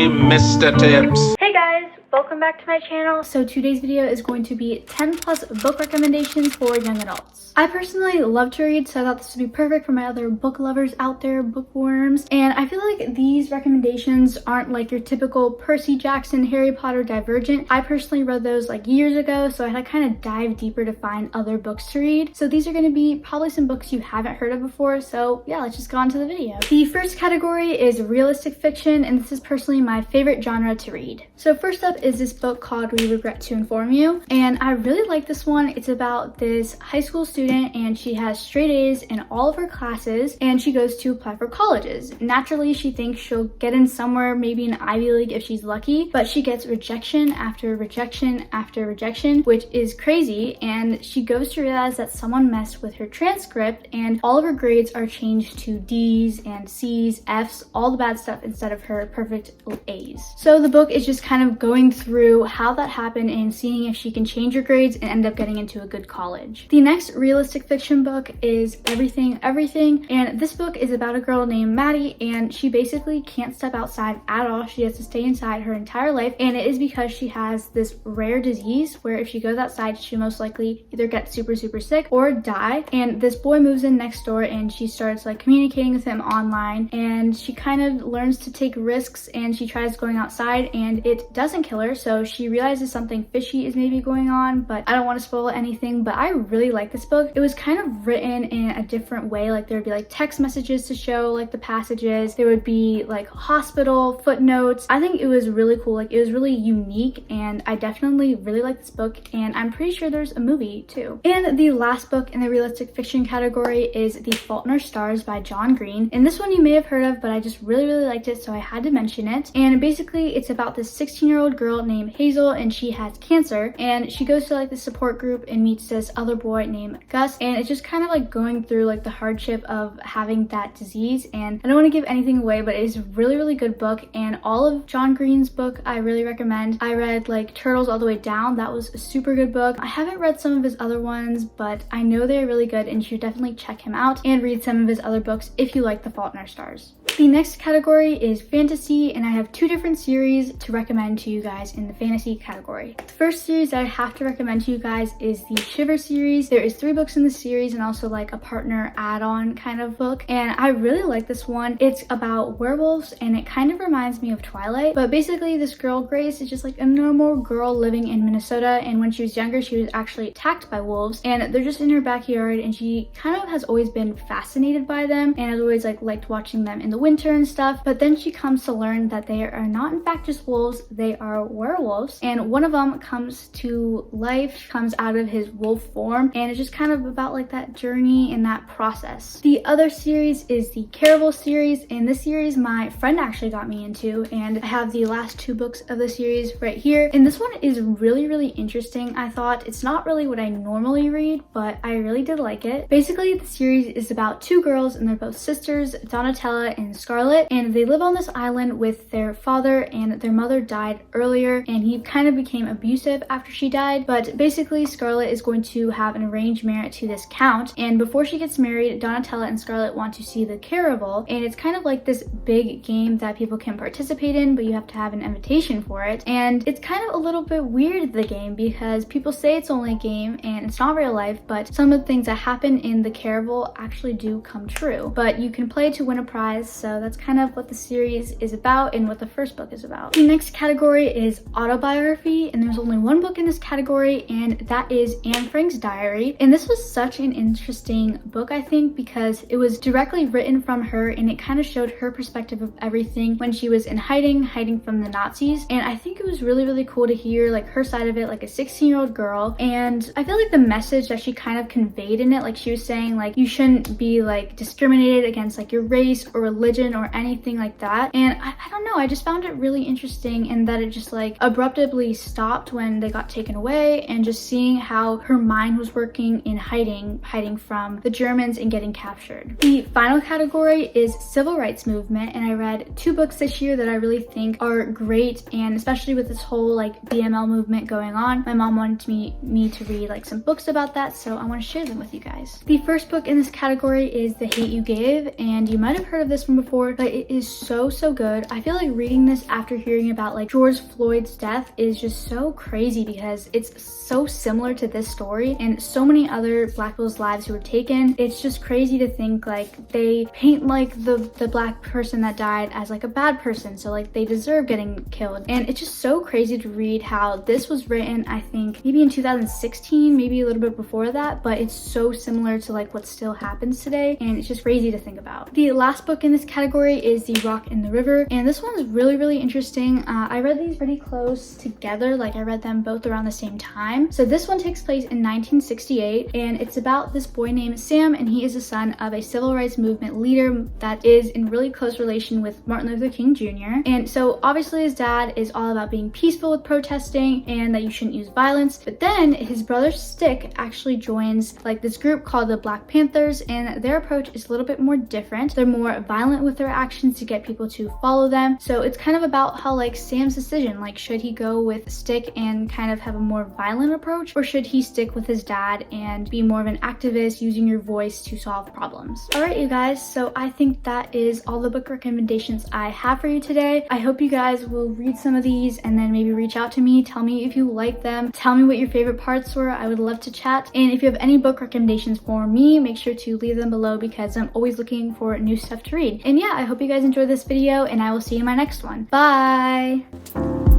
Mr. Tips. Hey guys, welcome back to my channel. So today's video is going to be 10 plus book recommendations for young adults. I personally love to read, so I thought this would be perfect for my other book lovers out there, bookworms. And I feel like these recommendations aren't like your typical Percy Jackson, Harry Potter, Divergent. I personally read those like years ago, so I had to kind of dive deeper to find other books to read. So these are going to be probably some books you haven't heard of before. So yeah, let's just go on to the video. The first category is realistic fiction, and this is personally my favorite genre to read. So first up is this book called We Regret to Inform You, and I really like this one. It's about this high school student, and she has straight A's in all of her classes, and she goes to apply for colleges. Naturally, she thinks she'll get in somewhere, maybe an Ivy League if she's lucky, but she gets rejection after rejection after rejection, which is crazy. And she goes to realize that someone messed with her transcript, and all of her grades are changed to D's and C's, F's, all the bad stuff instead of her perfect A's. So the book is just kind of going through how that happened and seeing if she can change her grades and end up getting into a good college. The next realistic fiction book is Everything, Everything, and this book is about a girl named Maddie, and she basically can't step outside at all. She has to stay inside her entire life, and it is because she has this rare disease where if she goes outside, she'll most likely either get super sick or die. And this boy moves in next door, and she starts like communicating with him online, and she kind of learns to take risks, and she tries going outside, and it doesn't kill her. So she realizes something fishy is maybe going on, but I don't want to spoil anything. But I really like this book. It was kind of written in a different way. Like there would be like text messages to show like the passages. There would be like hospital footnotes. I think it was really cool. Like it was really unique, and I definitely really like this book, and I'm pretty sure there's a movie too. And the last book in the realistic fiction category is The Fault in Our Stars by John Green. And this one you may have heard of, but I just really liked it, so I had to mention it. And basically it's about this 16-year-old girl named Hazel, and she has cancer, and she goes to like the support group and meets this other boy named Gus, and it's just kind of like going through like the hardship of having that disease. And I don't want to give anything away, but it is a really good book, and all of John Green's book I really recommend. I read like Turtles All the Way Down. That was a super good book. I haven't read some of his other ones, but I know they're really good, and you should definitely check him out and read some of his other books if you like The Fault in Our Stars. The next category is fantasy, and I have two different series to recommend to you guys in the fantasy category. The first series that I have to recommend to you guys is the Shiver series. There is 3 books in the series and also like a partner add-on kind of book, and I really like this one. It's about werewolves, and it kind of reminds me of Twilight, but basically this girl Grace is just like a normal girl living in Minnesota, and when she was younger she was actually attacked by wolves, and they're just in her backyard, and she kind of has always been fascinated by them and has always like liked watching them in the winter and stuff. But then she comes to learn that they are not in fact just wolves, they are werewolves, and one of them comes to life, comes out of his wolf form, and it's just kind of about like that journey and that process. The other series is the Caraval series, and this series my friend actually got me into, and I have the last 2 books of the series right here, and this one is really interesting. I thought it's not really what I normally read, but I really did like it. Basically the series is about 2 girls, and they're both sisters, Donatella and Scarlett, and they live on this island with their father, and their mother died earlier, and he kind of became abusive after she died. But basically Scarlett is going to have an arranged marriage to this count, and before she gets married, Donatella and Scarlett want to see the Caraval, and it's kind of like this big game that people can participate in, but you have to have an invitation for it. And it's kind of a little bit weird, the game, because people say it's only a game and it's not real life, but some of the things that happen in the Caraval actually do come true. But you can play to win a prize, so that's kind of what the series is about and what the first book is about. The next category is autobiography, and there's only 1 book in this category, and that is Anne Frank's diary. And this was such an interesting book, I think, because it was directly written from her, and it kind of showed her perspective of everything when she was in hiding from the Nazis. And I think it was really cool to hear like her side of it, like a 16-year-old girl. And I feel like the message that she kind of conveyed in it, like she was saying like you shouldn't be like discriminated against like your race or religion or anything like that. And I don't know, I just found it really interesting, and that it just like abruptly stopped when they got taken away, and just seeing how her mind was working in hiding from the Germans and getting captured. The final category is civil rights movement, and I read 2 books this year that I really think are great, and especially with this whole like BML movement going on, my mom wanted me to read like some books about that, so I want to share them with you guys. The first book in this category is The Hate U Gave, and you might have heard of this one before, but it is so good. I feel like reading this after hearing about like George Floyd's death is just so crazy because it's so similar to this story and so many other Black people's lives who were taken. It's just crazy to think like they paint like the Black person that died as like a bad person, so like they deserve getting killed. And it's just so crazy to read how this was written, I think maybe in 2016, maybe a little bit before that, but it's so similar to like what still happens today, and it's just crazy to think about. The last book in this category is The Rock in the River, and this one is really interesting. I read these pretty close together, like I read them both around the same time. So this one takes place in 1968, and it's about this boy named Sam, and he is the son of a civil rights movement leader that is in really close relation with Martin Luther King Jr. And so obviously his dad is all about being peaceful with protesting and that you shouldn't use violence, but then his brother Stick actually joins like this group called the Black Panthers, and their approach is a little bit more different. They're more violent with their actions to get people to follow them. So it's kind of about how like Sam's decision, like should he go with Stick and kind of have a more violent approach, or should he stick with his dad and be more of an activist using your voice to solve problems. All right, you guys, so I think that is all the book recommendations I have for you today. I hope you guys will read some of these and then maybe reach out to me, tell me if you like them, tell me what your favorite parts were. I would love to chat. And if you have any book recommendations for me, make sure to leave them below because I'm always looking for new stuff to read. And yeah, I hope you guys enjoyed this video, and I will see you in my next one. Bye!